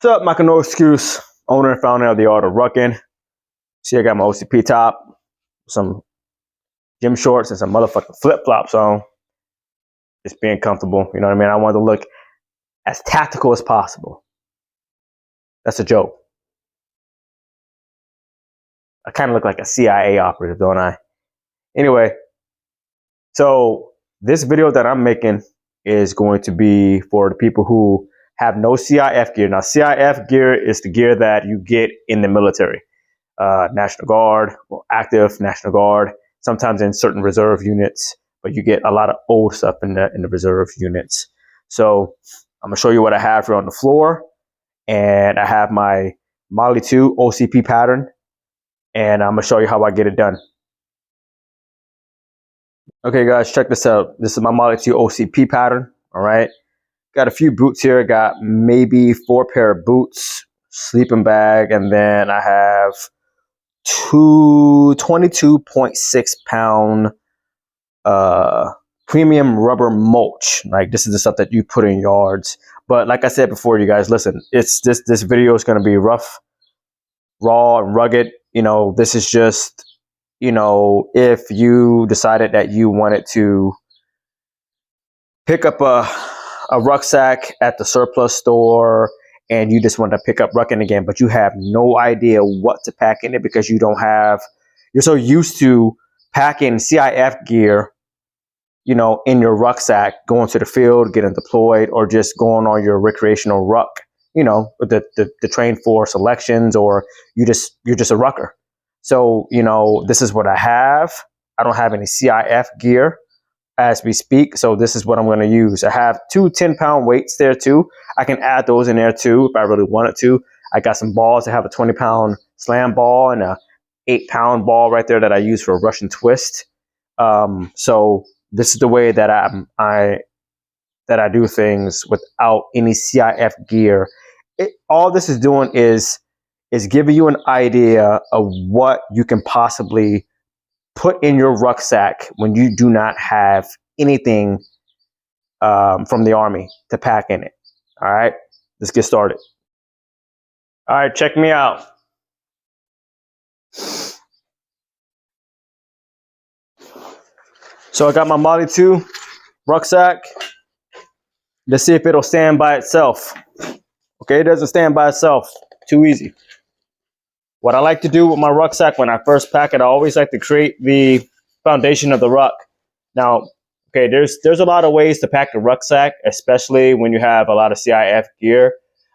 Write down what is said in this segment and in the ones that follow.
What's up, Michael No Excuse, owner and founder of The Art of Rucking. See, I got my OCP top, some gym shorts, and some motherfucking flip-flops on. Just being comfortable, you know what I mean? I wanted to look as tactical as possible. That's a joke. I kind of look like a CIA operative, don't I? Anyway, so this video that I'm making is going to be for the people who have no CIF gear. Now, CIF gear is the gear that you get in the military. National Guard, well, active National Guard, sometimes in certain reserve units, but you get a lot of old stuff in the reserve units. So I'm gonna show you what I have here on the floor, and I have my Molly 2 OCP pattern, and I'm gonna show you how I get it done. Okay, guys, check this out. This is my Molly 2 OCP pattern. All right, got a few boots here. Got maybe 4 pair of boots, sleeping bag, and then I have 22.6 pound premium rubber mulch. Like, this is the stuff that you put in yards. But like I said before, you guys, listen, it's this video is going to be rough, raw, and rugged. You know, this is just, you know, if you decided that you wanted to pick up a rucksack at the surplus store and you just want to pick up Rucking again, but you have no idea what to pack in it because you're so used to packing CIF gear, you know, in your rucksack, going to the field, getting deployed, or just going on your recreational ruck, you know, with the train for selections, or you're just a rucker. So, you know, this is what I have. I don't have any CIF gear as we speak, so this is what I'm going to use. I have 2 10-pound weights there too. I can add those in there too if I really wanted to. I got some balls. I have a 20-pound slam ball and a 8-pound ball right there that I use for a Russian twist. So this is the way that I do things without any CIF gear. All this is doing is giving you an idea of what you can possibly put in your rucksack when you do not have anything from the Army to pack in it. All right, let's get started. All right, check me out. So I got my Molly 2 rucksack. Let's see if it'll stand by itself. Okay, it doesn't stand by itself. Too easy. What I like to do with my rucksack when I first pack it, I always like to create the foundation of the ruck. Now, okay, there's a lot of ways to pack the rucksack, especially when you have a lot of CIF gear,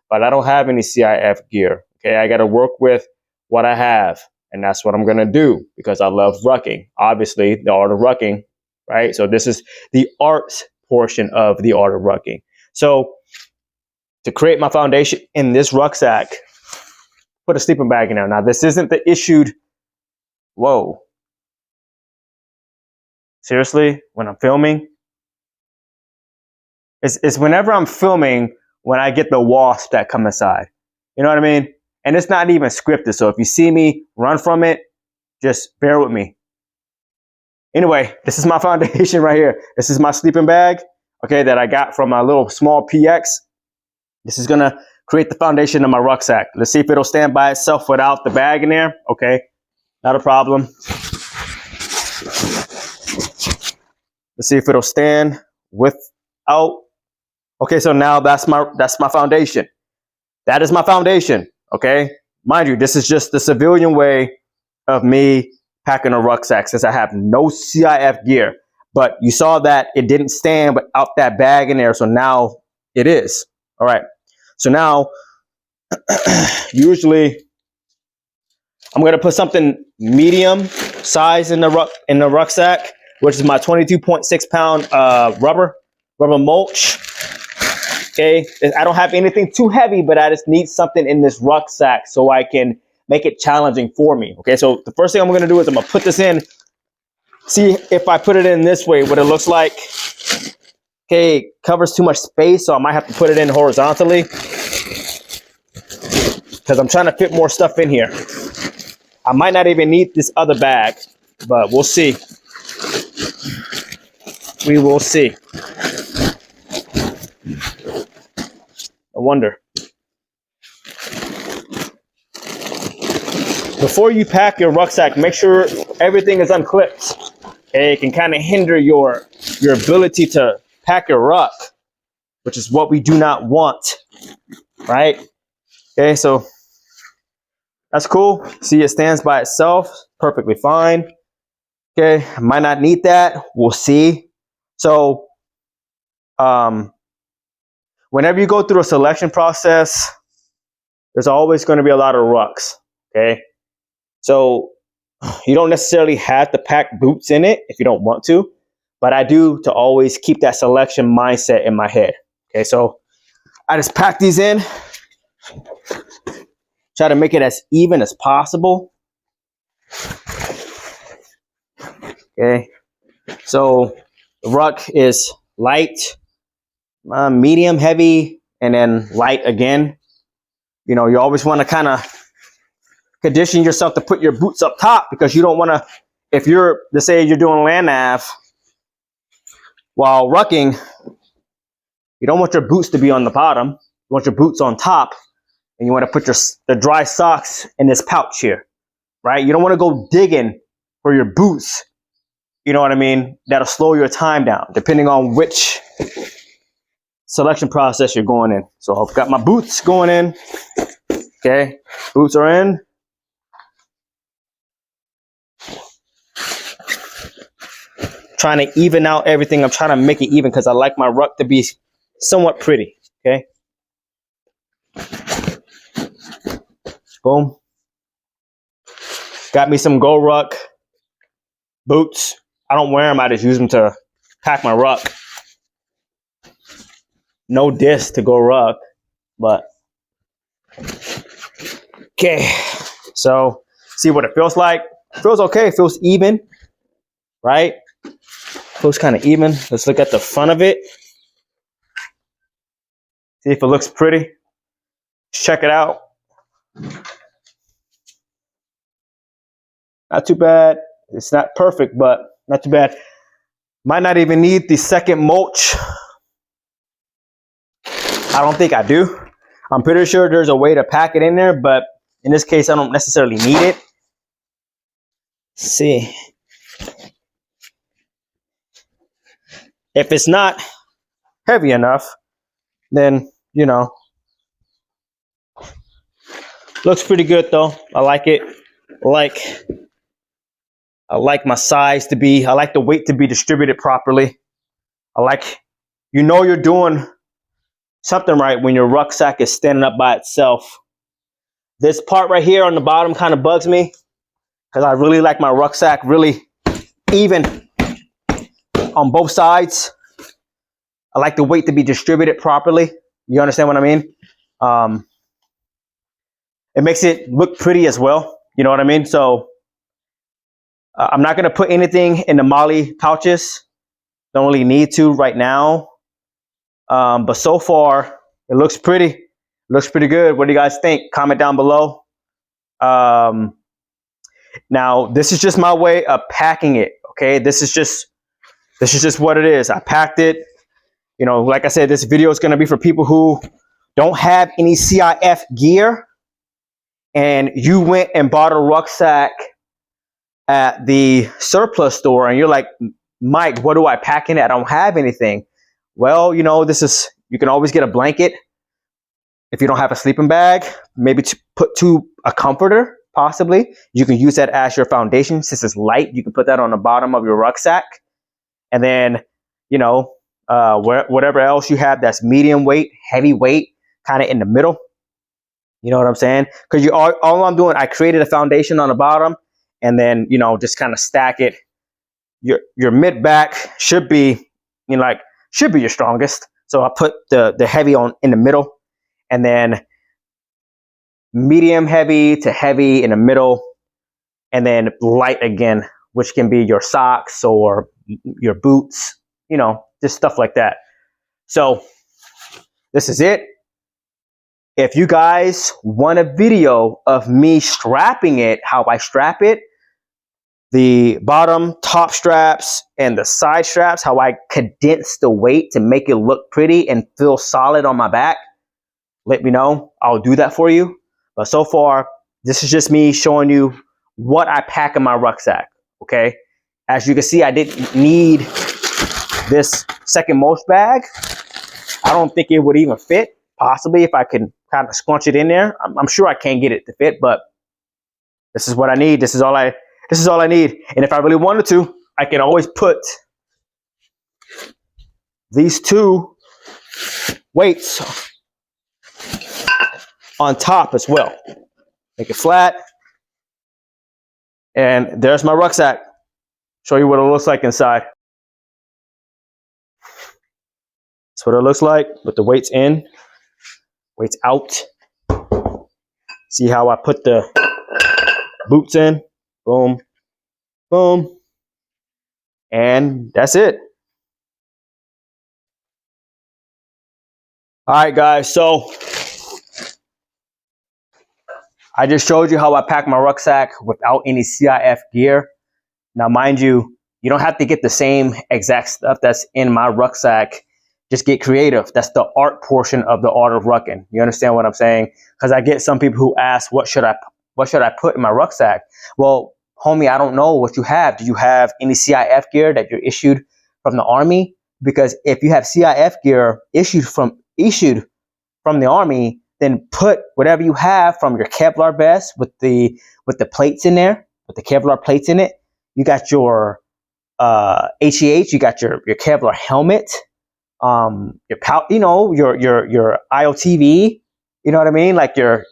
but I don't have any CIF gear. Okay, I got to work with what I have, and that's what I'm going to do because I love rucking. Obviously, the art of rucking, right? So this is the art portion of the art of rucking. So to create my foundation in this rucksack, put a sleeping bag in there. Now, this isn't the issued, whoa. Seriously, when I'm filming, it's whenever I'm filming when I get the wasp that come inside. You know what I mean? And it's not even scripted. So if you see me run from it, just bear with me. Anyway, this is my foundation right here. This is my sleeping bag, okay, that I got from a little small PX. This is going to create the foundation of my rucksack. Let's see if it'll stand by itself without the bag in there. Okay, not a problem. Let's see if it'll stand without. Okay, so now that's my foundation. That is my foundation. Okay, mind you, this is just the civilian way of me packing a rucksack since I have no CIF gear. But you saw that it didn't stand without that bag in there, so now it is. All right. So now, usually, I'm gonna put something medium size in the rucksack, which is my 22.6 pound rubber mulch. Okay, I don't have anything too heavy, but I just need something in this rucksack so I can make it challenging for me. Okay, so the first thing I'm gonna do is I'm gonna put this in. See if I put it in this way, what it looks like. Okay, it covers too much space, so I might have to put it in horizontally because I'm trying to fit more stuff in here. I might not even need this other bag, but we'll see. We will see. I wonder. before you pack your rucksack, make sure everything is unclipped. Okay, it can kind of hinder your ability to pack your ruck, which is what we do not want, right? Okay, so that's cool. See, it stands by itself, perfectly fine. Okay, might not need that. We'll see. So, whenever you go through a selection process, there's always going to be a lot of rucks. Okay, so you don't necessarily have to pack boots in it if you don't want to, but I do to always keep that selection mindset in my head. Okay, so I just pack these in, try to make it as even as possible. Okay, so the ruck is light, medium, heavy, and then light again. You know, you always want to kind of condition yourself to put your boots up top, because you don't want to, if you're, let's say you're doing land nav while rucking, you don't want your boots to be on the bottom. You want your boots on top, and you want to put the dry socks in this pouch here, right? You don't want to go digging for your boots. You know what I mean? That'll slow your time down, depending on which selection process you're going in. So I've got my boots going in. Okay, boots are in. Trying to even out everything. I'm trying to make it even because I like my ruck to be somewhat pretty. Okay. Boom. Got me some Go Ruck boots. I don't wear them. I just use them to pack my ruck. No diss to Go Ruck, but okay. So see what it feels like. It feels okay. It feels even, right? Feels kind of even. Let's look at the front of it. See if it looks pretty. Check it out. Not too bad. It's not perfect, but not too bad. Might not even need the second mulch. I don't think I do. I'm pretty sure there's a way to pack it in there, but in this case, I don't necessarily need it. Let's see. If it's not heavy enough, then, you know, looks pretty good though. I like it. I like my size to be, I like the weight to be distributed properly. I like, you know, you're doing something right when your rucksack is standing up by itself. This part right here on the bottom kind of bugs me because I really like my rucksack really even on both sides. I like the weight to be distributed properly. You understand what I mean? It makes it look pretty as well. You know what I mean? So I'm not going to put anything in the Molly pouches. Don't really need to right now. But so far, it looks pretty. It looks pretty good. What do you guys think? Comment down below. Now, this is just my way of packing it. Okay, this is just what it is. I packed it. You know, like I said, this video is going to be for people who don't have any CIF gear, and you went and bought a rucksack at the surplus store, and you're like, Mike, what do I pack in it? I don't have anything. Well, you know, you can always get a blanket if you don't have a sleeping bag, maybe to put a comforter, possibly. You can use that as your foundation. Since it's light, you can put that on the bottom of your rucksack. And then, you know, whatever else you have that's medium weight, heavy weight, kind of in the middle. You know what I'm saying? Because all I'm doing, I created a foundation on the bottom, and then, you know, just kind of stack it. Your mid back should be, you know, should be your strongest. So I put the heavy on in the middle, and then medium heavy to heavy in the middle, and then light again, which can be your socks or your boots, you know, just stuff like that. So this is it. If you guys want a video of me strapping it, how I strap it, the bottom, top straps, and the side straps, how I condense the weight to make it look pretty and feel solid on my back, let me know. I'll do that for you. But so far, this is just me showing you what I pack in my rucksack. Okay, as you can see, I didn't need this second mulch bag. I don't think it would even fit. Possibly if I can kind of scrunch it in there. I'm sure I can't get it to fit, but this is what I need. This is all I need. And if I really wanted to, I can always put these two weights on top as well. Make it flat. And there's my rucksack. Show you what it looks like inside. That's what it looks like with the weights in, weights out. See how I put the boots in? Boom, boom. And that's it. All right, guys. So I just showed you how I pack my rucksack without any CIF gear. Now, mind you, you don't have to get the same exact stuff that's in my rucksack. Just get creative. That's the art portion of the art of rucking. You understand what I'm saying? Because I get some people who ask, what should I put in my rucksack? Well, homie, I don't know what you have. Do you have any CIF gear that you're issued from the Army? Because if you have CIF gear issued from the Army, then put whatever you have from your Kevlar vest with the plates in there, with the Kevlar plates in it. You got your HEH, you got your Kevlar helmet, your IOTV, you know what I mean? Like I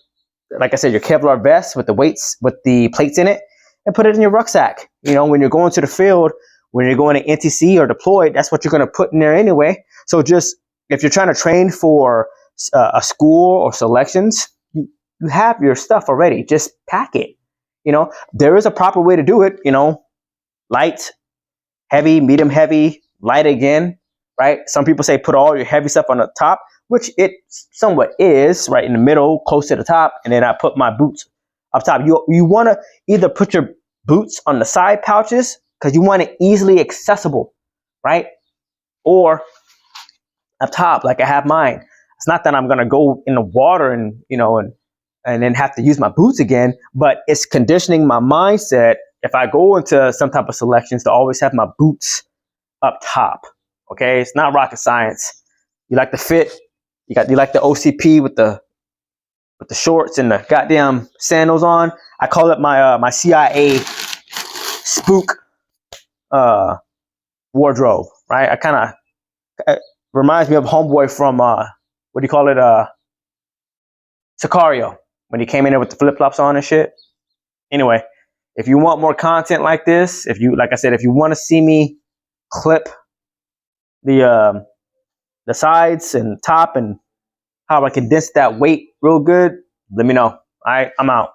said, your Kevlar vest with the weights, with the plates in it, and put it in your rucksack. You know, when you're going to the field, when you're going to NTC or deployed, that's what you're going to put in there anyway. So just, if you're trying to train for a school or selections, you have your stuff already. Just pack it. You know, there is a proper way to do it. You know, light, heavy, medium heavy, light again, right? Some people say put all your heavy stuff on the top, which it somewhat is, right in the middle, close to the top, and then I put my boots up top. You want to either put your boots on the side pouches because you want it easily accessible, right? Or up top, like I have mine. It's not that I'm gonna go in the water and then have to use my boots again, but it's conditioning my mindset if I go into some type of selections to always have my boots up top. Okay, it's not rocket science. You like the fit, you like the OCP with the shorts and the goddamn sandals on. I call it my CIA spook wardrobe, right? I kind of reminds me of homeboy from what do you call it? Sicario, when he came in there with the flip flops on and shit. Anyway, if you want more content like this, if you want to see me clip the sides and top and how I condense that weight real good, let me know. All right, I'm out.